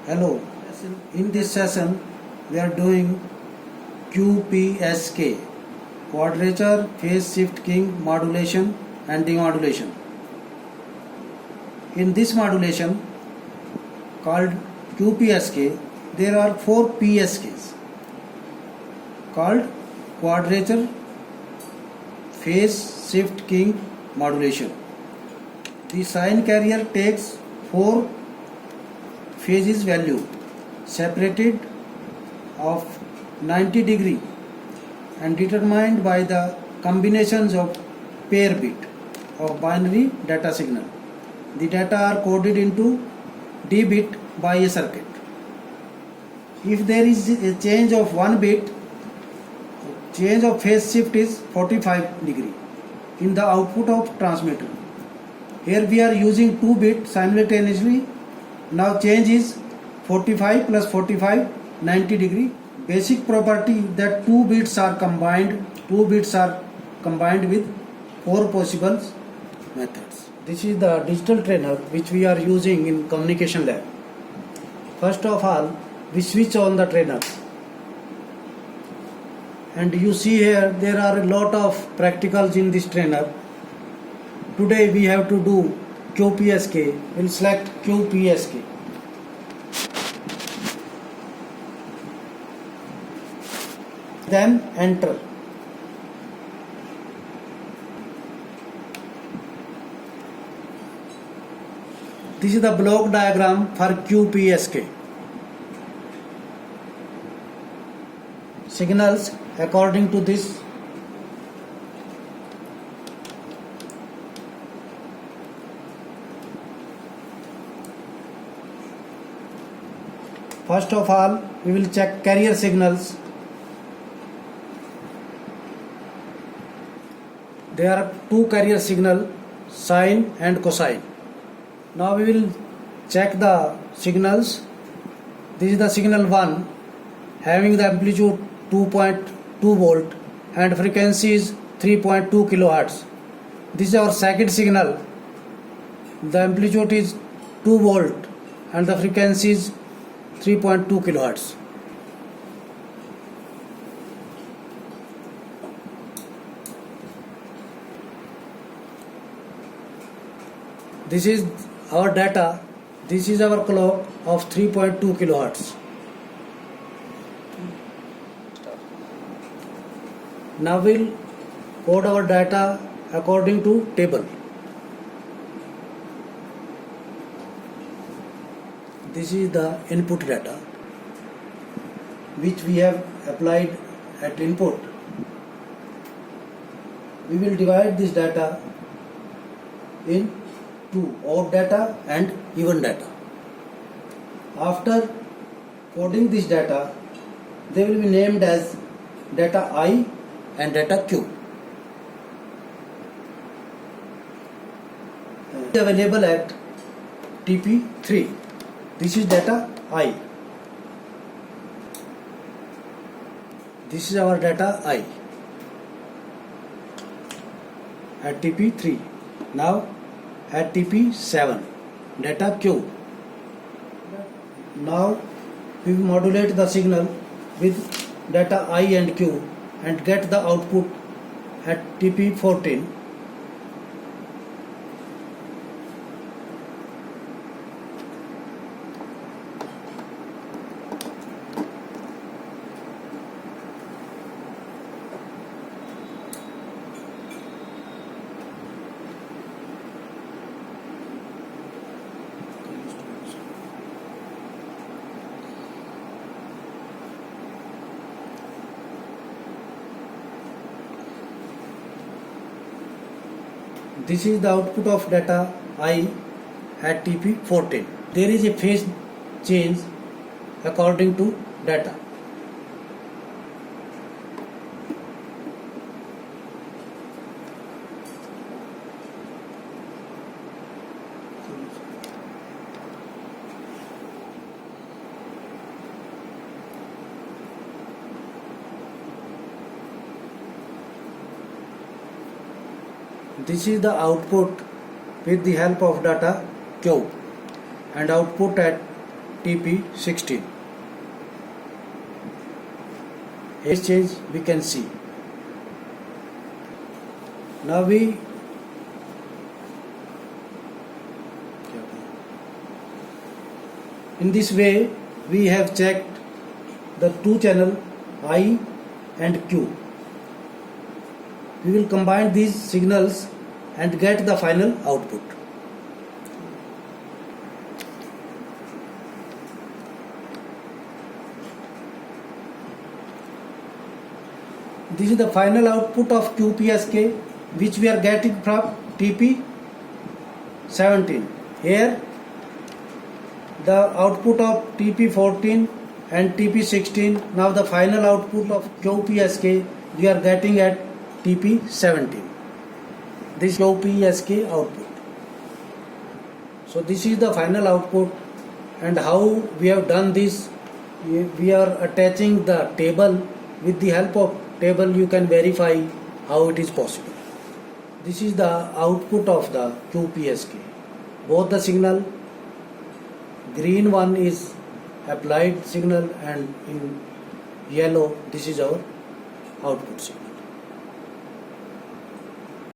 Hello. In this session, we are doing QPSK, quadrature, phase shift king, modulation and demodulation. In this modulation called QPSK, there are 4 PSKs called quadrature, phase shift king, modulation. The sine carrier takes 4 phases value separated of 90 degree and determined by the combinations of pair bit of binary data signal. The data are coded into D bit by a circuit. If there is a change of 1 bit, change of phase shift is 45 degree in the output of transmitter. Here we are using 2 bit simultaneously. Now change is 45 plus 45, 90 degree. Basic property that 2 bits are combined with 4 possible methods. This is the digital trainer which we are using in communication lab. First of all, we switch on the trainer. And you see here there are a lot of practicals in this trainer. Today we have to do QPSK. We'll select QPSK. Then enter. This is the block diagram for QPSK. Signals according to this first of all we will check carrier signals. There are 2 carrier signal, sine and cosine. Now we will check the signals. This is the signal 1 having the amplitude 2.2 volt and frequency is 3.2 kilohertz. This is our second signal. The amplitude is 2 volt and the frequency is 3.2 kilohertz. This is our data. This is our clock of 3.2 kilohertz. Now we'll code our data according to table. This is the input data which we have applied at input. We will divide this data in two, odd data and even data. After coding this data, they will be named as data I and data Q. Available at TP3. This is data I. This is our data I at TP3. Now at TP7 data Q. Now we modulate the signal with data I and Q and get the output at TP14. This is the output of data I at TP14. There is a phase change according to data. This is the output with the help of data Q and output at TP16. Phase change we can see. Now in this way we have checked the two channel I and Q. We will combine these signals and get the final output. This is the final output of QPSK which we are getting from TP17. Here the output of TP14 and TP16. Now the final output of QPSK we are getting at TP17. This QPSK output. So this is the final output, and how we have done this, we are attaching the table. With the help of table you can verify how it is possible. This is the output of the QPSK. Both the signal, green one is applied signal and in yellow this is our output signal.